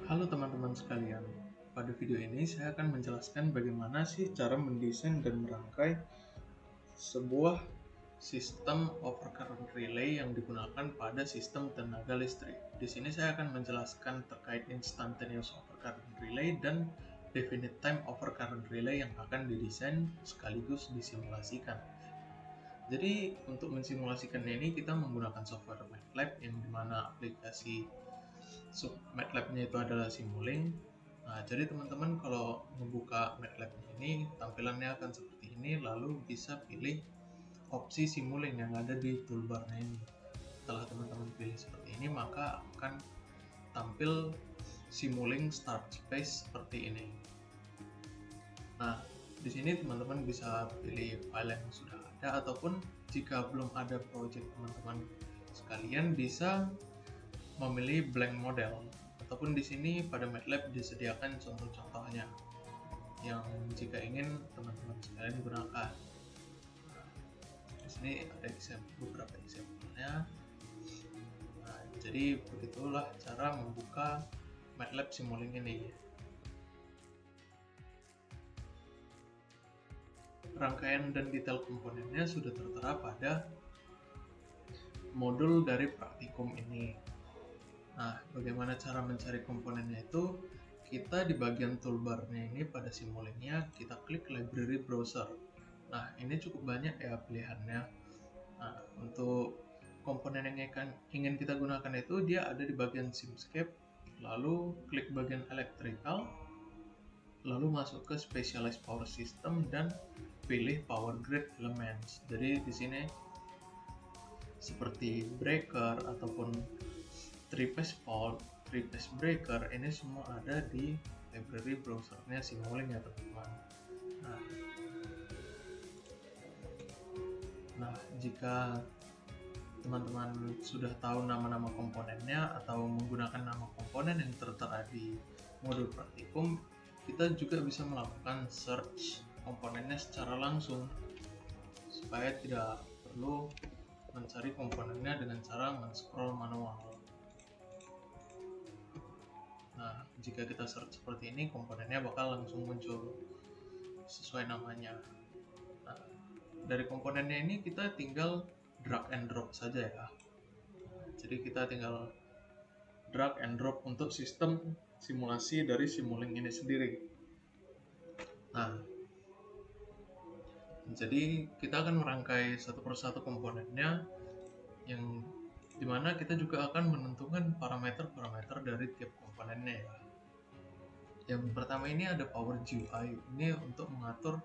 Halo teman-teman sekalian, pada video ini saya akan menjelaskan bagaimana sih cara mendesain dan merangkai sebuah sistem overcurrent relay yang digunakan pada sistem tenaga listrik. Di sini saya akan menjelaskan terkait instantaneous overcurrent relay dan definite time overcurrent relay yang akan didesain sekaligus disimulasikan. Jadi untuk mensimulasikan ini kita menggunakan software MATLAB yang dimana aplikasi MATLAB-nya itu adalah Simulink. Nah, jadi teman-teman kalau membuka MATLAB ini, tampilannya akan seperti ini, lalu bisa pilih opsi Simulink yang ada di toolbar-nya ini. Setelah teman-teman pilih seperti ini, maka akan tampil Simulink Start Space seperti ini. Nah, di sini teman-teman bisa pilih file yang sudah ada, ataupun jika belum ada project teman-teman sekalian bisa memilih blank model, ataupun di sini pada MATLAB disediakan contoh-contohnya yang jika ingin teman-teman sekalian gunakan. Di sini ada beberapa example-nya. Nah, jadi begitulah cara membuka MATLAB Simulink ini. Rangkaian dan detail komponennya sudah tertera pada modul dari praktikum ini. Nah, bagaimana cara mencari komponennya itu? Kita di bagian toolbar-nya ini pada Simulink-nya, kita klik library browser. Nah, ini cukup banyak ya pilihannya. Nah, untuk komponen yang ingin kita gunakan itu dia ada di bagian Simscape, lalu klik bagian electrical, lalu masuk ke specialized power system dan pilih power grid elements. Jadi di sini seperti breaker ataupun 3-phase fault, 3-phase breaker, ini semua ada di library browsernya Simulink ya teman-teman. Nah, jika teman-teman sudah tahu nama-nama komponennya atau menggunakan nama komponen yang tertera di modul praktikum, kita juga bisa melakukan search komponennya secara langsung supaya tidak perlu mencari komponennya dengan cara men-scroll manual. Nah, jika kita search seperti ini, komponennya bakal langsung muncul sesuai namanya. Nah, dari komponennya ini kita tinggal drag and drop saja ya. Jadi kita tinggal drag and drop untuk sistem simulasi dari Simulink ini sendiri. Nah, jadi kita akan merangkai satu persatu komponennya, yang dimana kita juga akan menentukan parameter-parameter dari tiap komponennya ya. Yang pertama ini ada Power GUI, ini untuk mengatur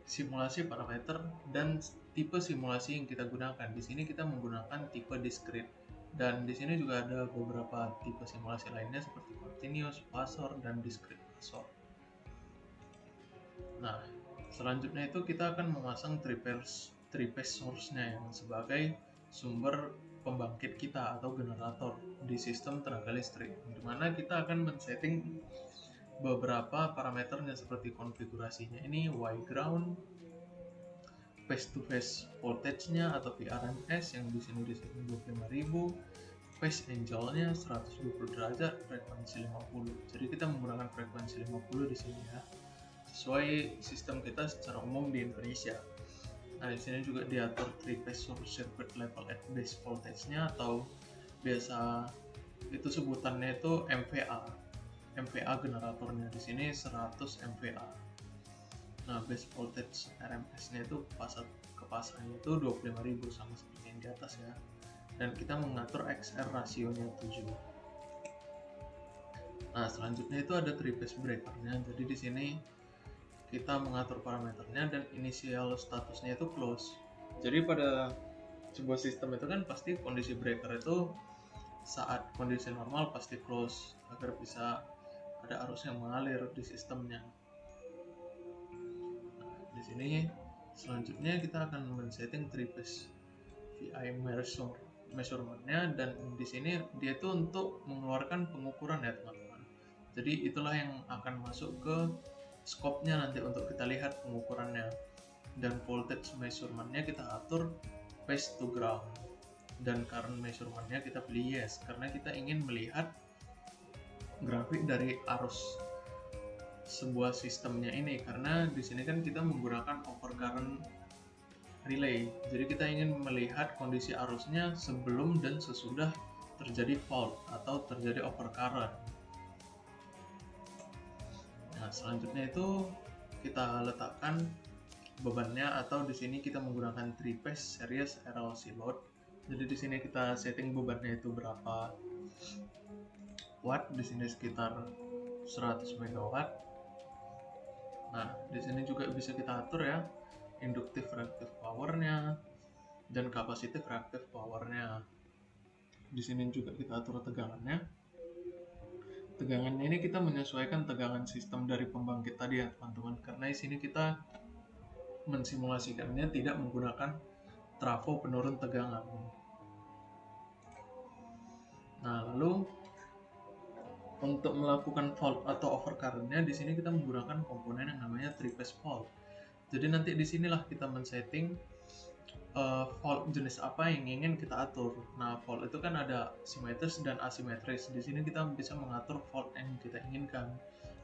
simulasi parameter dan tipe simulasi yang kita gunakan. Di sini kita menggunakan tipe discrete, dan di sini juga ada beberapa tipe simulasi lainnya seperti continuous, phasor, dan discrete phasor. Nah, selanjutnya itu kita akan memasang 3-phase source-nya yang sebagai sumber pembangkit kita atau generator di sistem tenaga listrik, di mana kita akan men-setting beberapa parameternya seperti konfigurasinya ini Y ground, phase-to-phase voltage-nya atau VRMS yang di sini disetting 25.000, phase angle-nya 120 derajat, frekuensi 50. Jadi kita menggunakan frekuensi 50 di sini ya, sesuai sistem kita secara umum di Indonesia. Nah, di sini juga diatur 3-phase source circuit level at base voltage-nya atau biasa itu sebutannya itu MVA. MVA generatornya di sini 100 MVA. Nah, base voltage RMS-nya itu kepasannya itu 25.000 sama seperti yang di atas ya. Dan kita mengatur XR rasionya 7. Nah, selanjutnya itu ada 3-phase breaker-nya. Jadi di sini kita mengatur parameternya dan initial statusnya itu close. Jadi pada sebuah sistem itu kan pasti kondisi breaker itu saat kondisi normal pasti close agar bisa ada arus yang mengalir di sistemnya. Nah, di sini selanjutnya kita akan men-setting 3-phase VI measurement-nya, dan di sini dia itu untuk mengeluarkan pengukuran ya teman-teman. Jadi itulah yang akan masuk ke scope-nya nanti untuk kita lihat pengukurannya. Dan voltage measurement-nya kita atur phase to ground. dan current measurement-nya kita pilih yes karena kita ingin melihat grafik dari arus sebuah sistemnya ini, karena di sini kan kita menggunakan overcurrent relay. Jadi kita ingin melihat kondisi arusnya sebelum dan sesudah terjadi fault atau terjadi overcurrent. Nah, selanjutnya itu kita letakkan bebannya, atau di sini kita menggunakan 3-phase series RLC load. Jadi di sini kita setting bebannya itu berapa watt, di sini sekitar 100 megawatt. Nah, di sini juga bisa kita atur ya induktif reaktif powernya dan kapasitif reaktif powernya. Di sini juga kita atur tegangannya. Tegangannya ini kita menyesuaikan tegangan sistem dari pembangkit tadi ya teman-teman, karena di sini kita mensimulasikannya tidak menggunakan trafo penurun tegangan. Nah, lalu untuk melakukan fault atau overcurrent-nya di sini kita menggunakan komponen yang namanya 3-phase fault. Jadi nanti di sinilah kita men-setting fault jenis apa yang ingin kita atur. Nah, fault itu kan ada simetris dan asimetris. Di sini kita bisa mengatur fault yang kita inginkan.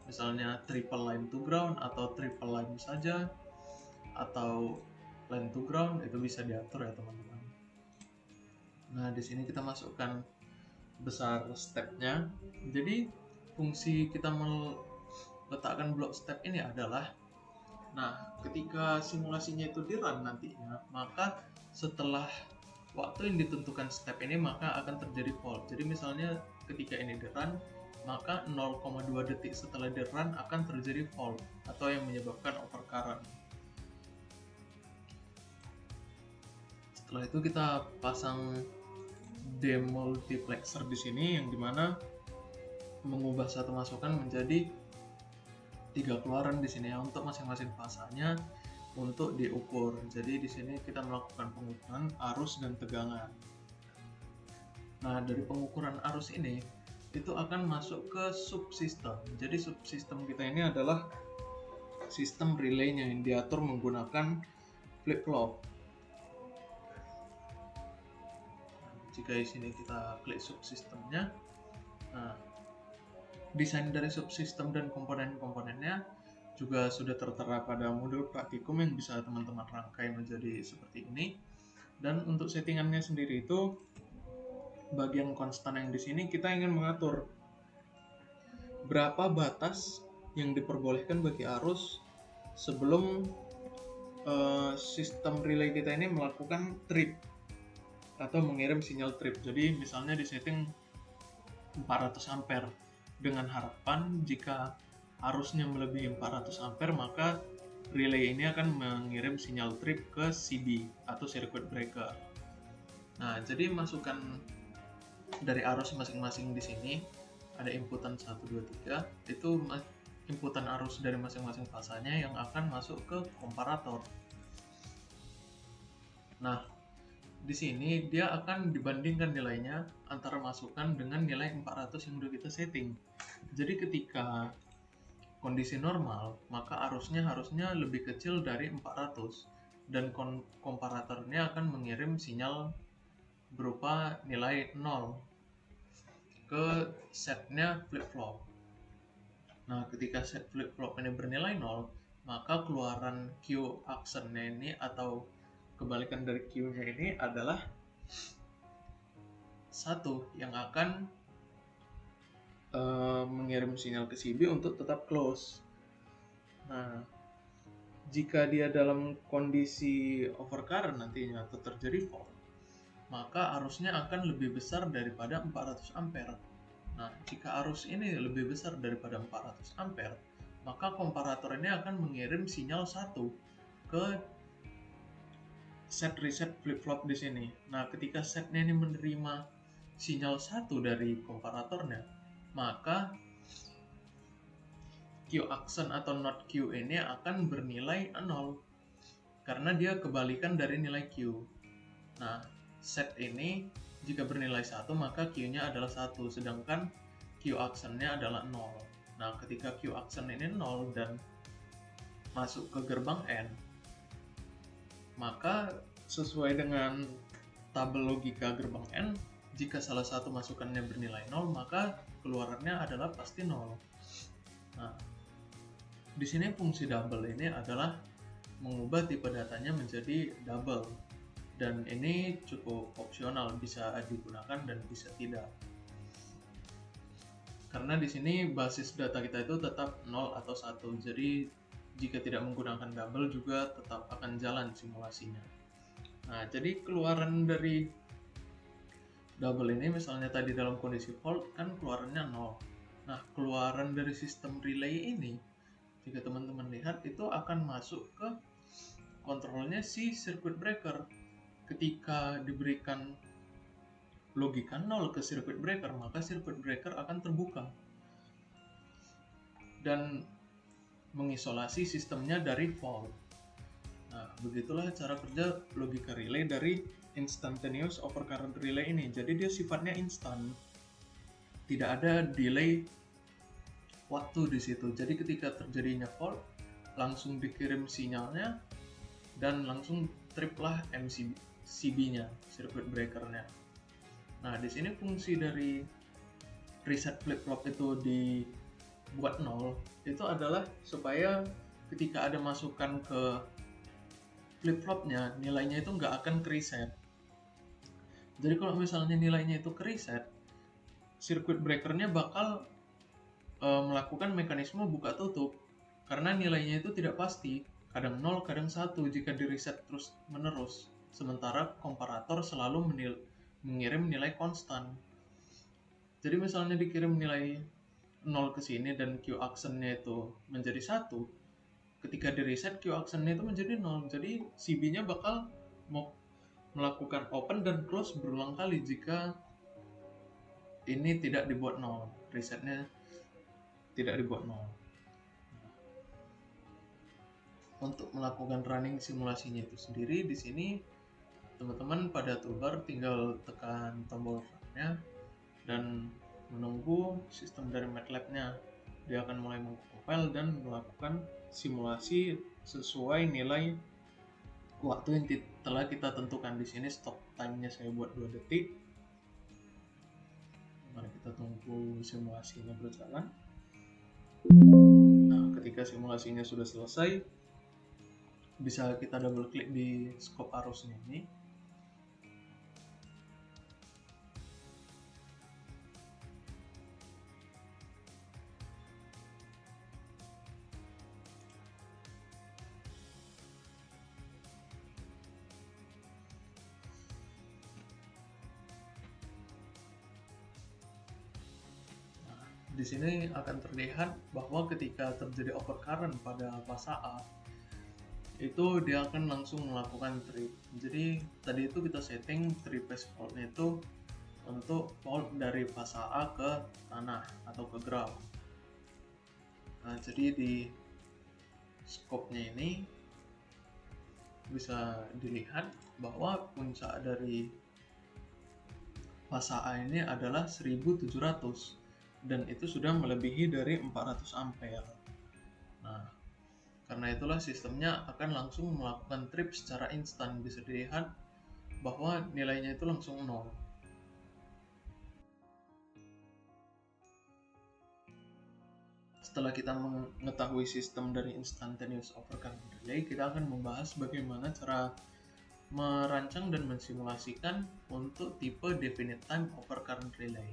Misalnya triple line to ground atau triple line saja, atau line to ground, itu bisa diatur ya teman-teman. Nah, di sini kita masukkan besar stepnya. Jadi fungsi kita meletakkan blok step ini adalah, nah, ketika simulasinya itu di run nantinya, maka setelah waktu yang ditentukan step ini maka akan terjadi fault. Jadi misalnya ketika ini di run, maka 0,2 detik setelah di run akan terjadi fault atau yang menyebabkan overcurrent. Setelah itu kita pasang demultiplexer di sini, yang dimana mengubah satu masukan menjadi 3 keluaran di sini ya untuk masing-masing fasanya untuk diukur. Jadi di sini kita melakukan pengukuran arus dan tegangan. Nah, dari pengukuran arus ini itu akan masuk ke subsistem. Jadi subsistem kita ini adalah sistem relaynya yang diatur menggunakan flip-flop. Jika di sini kita klik subsistemnya, nah, desain dari subsistem dan komponen-komponennya juga sudah tertera pada modul praktikum yang bisa teman-teman rangkai menjadi seperti ini. Dan untuk settingannya sendiri itu, bagian konstan yang di sini kita ingin mengatur berapa batas yang diperbolehkan bagi arus sebelum sistem relay kita ini melakukan trip atau mengirim sinyal trip. Jadi misalnya di setting 400 ampere dengan harapan jika arusnya melebihi 400 ampere maka relay ini akan mengirim sinyal trip ke CB atau circuit breaker. Nah, jadi masukan dari arus masing-masing di sini ada inputan 1, 2, 3, itu inputan arus dari masing-masing fasanya yang akan masuk ke komparator. Nah, di sini dia akan dibandingkan nilainya antara masukan dengan nilai 400 yang udah kita setting. Jadi ketika kondisi normal, maka arusnya harusnya lebih kecil dari 400 dan komparatornya akan mengirim sinyal berupa nilai 0 ke setnya flip-flop. Nah, ketika set flip-flop ini bernilai 0, maka keluaran Q aksennya ini atau kebalikan dari Q-nya ini adalah 1 yang akan mengirim sinyal ke CB untuk tetap close. Nah, jika dia dalam kondisi overcurrent nantinya atau terjadi fault, maka arusnya akan lebih besar daripada 400 ampere. Nah, jika arus ini lebih besar daripada 400 ampere, maka komparator ini akan mengirim sinyal 1 ke set reset flip-flop di sini. Nah, ketika setnya ini menerima sinyal 1 dari komparatornya, maka Q aksen atau not Q ini akan bernilai 0 karena dia kebalikan dari nilai Q. Nah, set ini jika bernilai 1 maka Q-nya adalah 1, sedangkan Q aksennya adalah 0. Nah, ketika Q aksen ini 0 dan masuk ke gerbang N, maka sesuai dengan tabel logika gerbang N, jika salah satu masukannya bernilai 0, maka keluarannya adalah pasti 0. Nah, di sini fungsi double ini adalah mengubah tipe datanya menjadi double, dan ini cukup opsional, bisa digunakan dan bisa tidak. Karena di sini basis data kita itu tetap 0 atau 1, jadi jika tidak menggunakan double juga tetap akan jalan simulasinya. Nah, jadi keluaran dari double ini misalnya tadi dalam kondisi fault kan keluarannya 0. Nah, keluaran dari sistem relay ini, jika teman-teman lihat, itu akan masuk ke kontrolnya si circuit breaker. Ketika diberikan logika 0 ke circuit breaker, maka circuit breaker akan terbuka dan mengisolasi sistemnya dari fault. Nah, begitulah cara kerja logika relay dari instantaneous overcurrent relay ini. Jadi dia sifatnya instan, tidak ada delay waktu di situ. Jadi ketika terjadinya fault, langsung dikirim sinyalnya dan langsung trip lah MCB-nya, circuit breaker-nya. Nah, di sini fungsi dari reset flip-flop itu dibuat 0 itu adalah supaya ketika ada masukan ke flip-flopnya, nilainya itu nggak akan ke-reset. Jadi kalau misalnya nilainya itu ke-reset, circuit breaker-nya bakal melakukan mekanisme buka tutup karena nilainya itu tidak pasti, kadang 0 kadang 1 jika di reset terus menerus, sementara komparator selalu mengirim nilai konstan. Jadi misalnya dikirim nilai 0 ke sini dan Q action-nya itu menjadi 1, ketika di reset Q action-nya itu menjadi 0, jadi CB-nya bakal melakukan open dan close berulang kali jika ini tidak dibuat 0, resetnya tidak dibuat 0. Untuk melakukan running simulasinya itu sendiri, di sini teman-teman pada toolbar tinggal tekan tombol run-nya dan menunggu sistem dari MATLAB-nya. Dia akan mulai mengcompile dan melakukan simulasi sesuai nilai waktu yang telah kita tentukan. Di sini stop time-nya saya buat 2 detik. Mari kita tunggu simulasinya berjalan. Nah, ketika simulasinya sudah selesai, bisa kita double klik di scope arusnya ini. Di sini akan terlihat bahwa ketika terjadi overcurrent pada fase A, itu dia akan langsung melakukan trip. Jadi tadi itu kita setting trip phase fault-nya itu untuk fault dari fase A ke tanah atau ke ground. Nah, jadi di scope-nya ini bisa dilihat bahwa puncak dari fase A ini adalah 1700 dan itu sudah melebihi dari 400 ampere. Nah, karena itulah sistemnya akan langsung melakukan trip secara instan. Bisa dilihat bahwa nilainya itu langsung 0. Setelah kita mengetahui sistem dari instantaneous overcurrent relay, kita akan membahas bagaimana cara merancang dan mensimulasikan untuk tipe definite time overcurrent relay.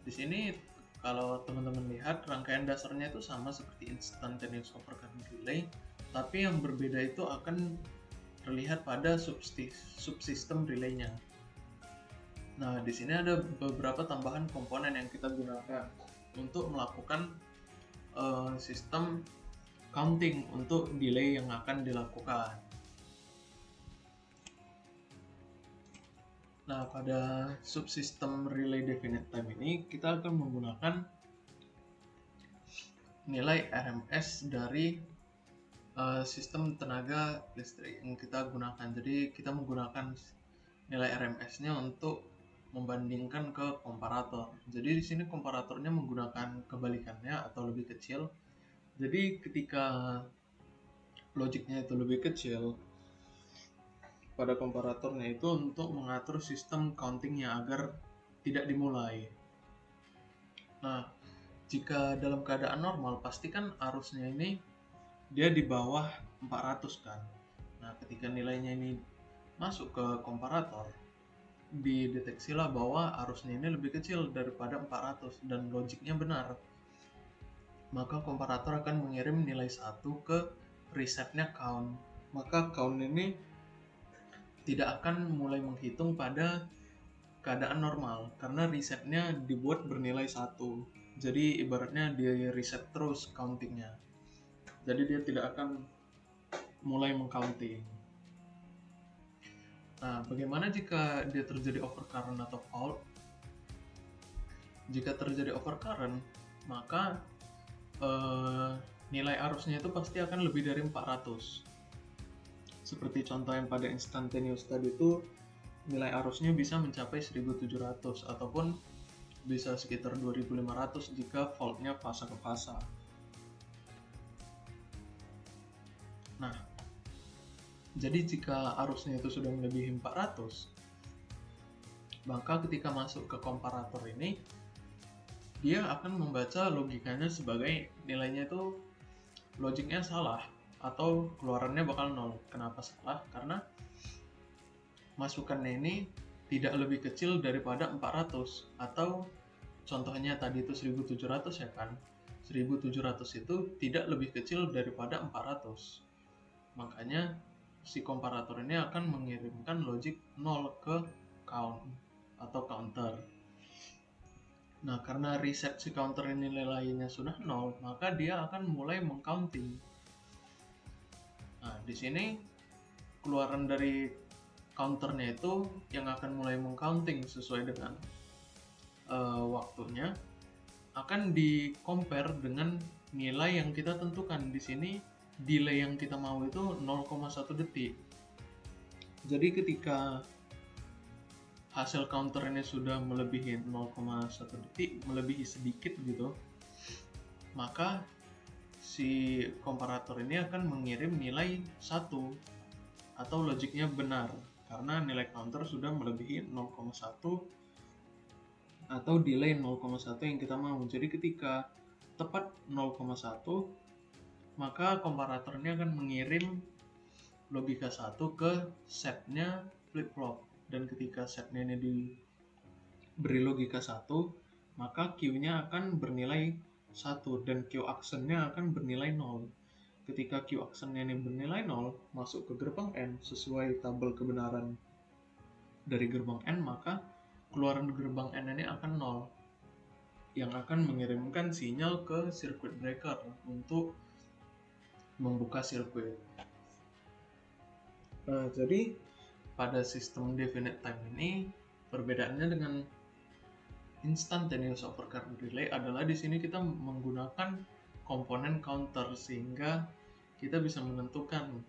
Di sini kalau teman-teman lihat, rangkaian dasarnya itu sama seperti instantaneous overcurrent relay, tapi yang berbeda itu akan terlihat pada subsistem relaynya. Nah, di sini ada beberapa tambahan komponen yang kita gunakan untuk melakukan sistem counting untuk delay yang akan dilakukan. Nah, pada subsistem relay definite time ini kita akan menggunakan nilai RMS dari sistem tenaga listrik yang kita gunakan. Jadi kita menggunakan nilai RMS-nya untuk membandingkan ke komparator. Jadi di sini komparatornya menggunakan kebalikannya atau lebih kecil. Jadi ketika logiknya itu lebih kecil, pada komparatornya itu untuk mengatur sistem countingnya agar tidak dimulai. Nah, jika dalam keadaan normal pasti kan arusnya ini dia di bawah 400 kan. Nah, ketika nilainya ini masuk ke komparator, dideteksilah bahwa arusnya ini lebih kecil daripada 400 dan logiknya benar. Maka komparator akan mengirim nilai 1 ke resetnya count. Maka count ini tidak akan mulai menghitung pada keadaan normal karena resetnya dibuat bernilai 1. Jadi ibaratnya dia reset terus countingnya. Jadi dia tidak akan mulai mengcounting. Nah, bagaimana jika dia terjadi overcurrent atau fault? Jika terjadi overcurrent, maka nilai arusnya itu pasti akan lebih dari 400. Seperti contoh yang pada instantaneous tadi itu, nilai arusnya bisa mencapai 1700 ataupun bisa sekitar 2500 jika faultnya fasa ke fasa. Nah, jadi jika arusnya itu sudah melebihi 400, maka ketika masuk ke komparator ini, dia akan membaca logikanya sebagai nilainya itu logiknya salah atau keluarannya bakal 0. Kenapa salah? Karena masukannya ini tidak lebih kecil daripada 400 atau contohnya tadi itu 1700 ya kan. 1700 itu tidak lebih kecil daripada 400. Makanya si komparator ini akan mengirimkan logik 0 ke count atau counter. Nah, karena reset si counter ini nilainya sudah 0, maka dia akan mulai mengcounting. Nah, di sini keluaran dari counternya itu yang akan mulai mengcounting sesuai dengan waktunya akan di-compare dengan nilai yang kita tentukan. Di sini delay yang kita mau itu 0,1 detik. Jadi ketika hasil counter ini sudah melebihi 0,1 detik, melebihi sedikit gitu, maka si komparator ini akan mengirim nilai 1 atau logiknya benar karena nilai counter sudah melebihi 0,1 atau delay 0,1 yang kita mau. Jadi ketika tepat 0,1, maka komparator ini akan mengirim logika 1 ke setnya flip-flop. Dan ketika setnya ini diberi logika 1, maka Q-nya akan bernilai 1 dan Q aksennya akan bernilai 0. Ketika Q aksennya ini bernilai 0, masuk ke gerbang N sesuai tabel kebenaran dari gerbang N, maka keluaran gerbang N ini akan 0 yang akan mengirimkan sinyal ke circuit breaker untuk membuka sirkuit. Nah, jadi pada sistem definite time ini perbedaannya dengan instantaneous overcurrent relay adalah di sini kita menggunakan komponen counter sehingga kita bisa menentukan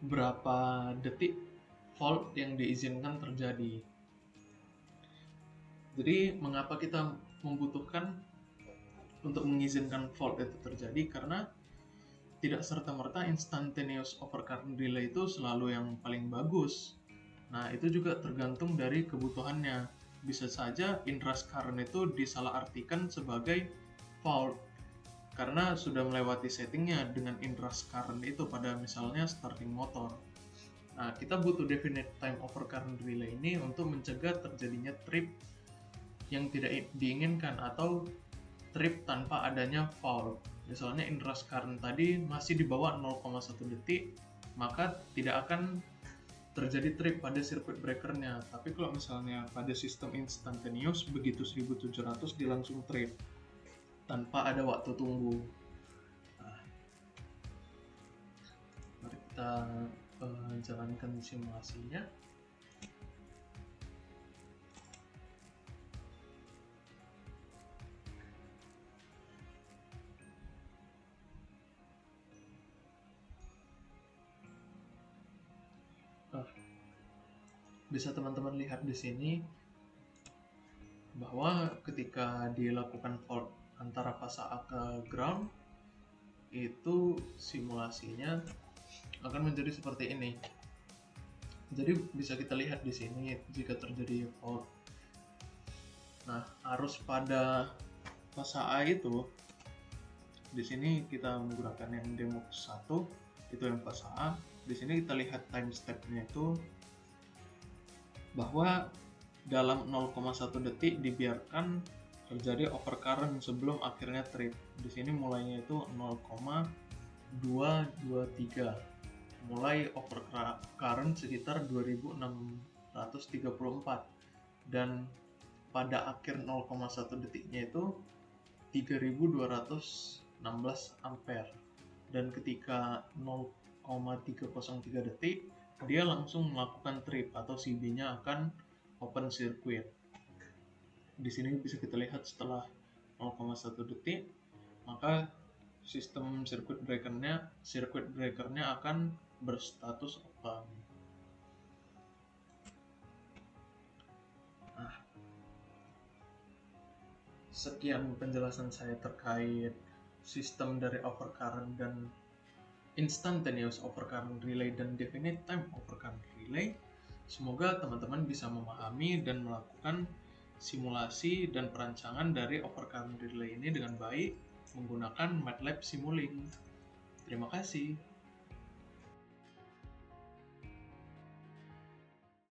berapa detik fault yang diizinkan terjadi. Jadi mengapa kita membutuhkan untuk mengizinkan fault itu terjadi? Karena tidak serta-merta instantaneous overcurrent relay itu selalu yang paling bagus. Nah, itu juga tergantung dari kebutuhannya. Bisa saja inrush current itu disalahartikan sebagai fault karena sudah melewati settingnya dengan inrush current itu pada misalnya starting motor. Nah, kita butuh definite time overcurrent relay ini untuk mencegah terjadinya trip yang tidak diinginkan atau trip tanpa adanya fault. Misalnya inrush current tadi masih di bawah 0,1 detik, maka tidak akan terjadi trip pada circuit breakernya. Tapi kalau misalnya pada sistem instantaneous, begitu 1700 dia langsung trip tanpa ada waktu tunggu. Nah, mari kita jalankan simulasinya. Bisa teman-teman lihat di sini bahwa ketika dilakukan fault antara fase A ke ground, itu simulasinya akan menjadi seperti ini. Jadi bisa kita lihat di sini jika terjadi fault. Nah, arus pada fase A itu di sini kita menggunakan yang demo 1, itu yang fase A. Di sini kita lihat time step-nya itu bahwa dalam 0,1 detik dibiarkan terjadi overcurrent sebelum akhirnya trip. Di sini mulainya itu 0,223. Mulai overcurrent sekitar 2634 dan pada akhir 0,1 detiknya itu 3216 ampere, dan ketika 0,303 detik dia langsung melakukan trip atau CB-nya akan open circuit. Di sini bisa kita lihat setelah 0,1 detik maka sistem circuit breakernya akan berstatus open. Nah, sekian penjelasan saya terkait sistem dari overcurrent dan instantaneous overcurrent relay dan definite time overcurrent relay. Semoga teman-teman bisa memahami dan melakukan simulasi dan perancangan dari overcurrent relay ini dengan baik menggunakan MATLAB Simulink. Terima kasih.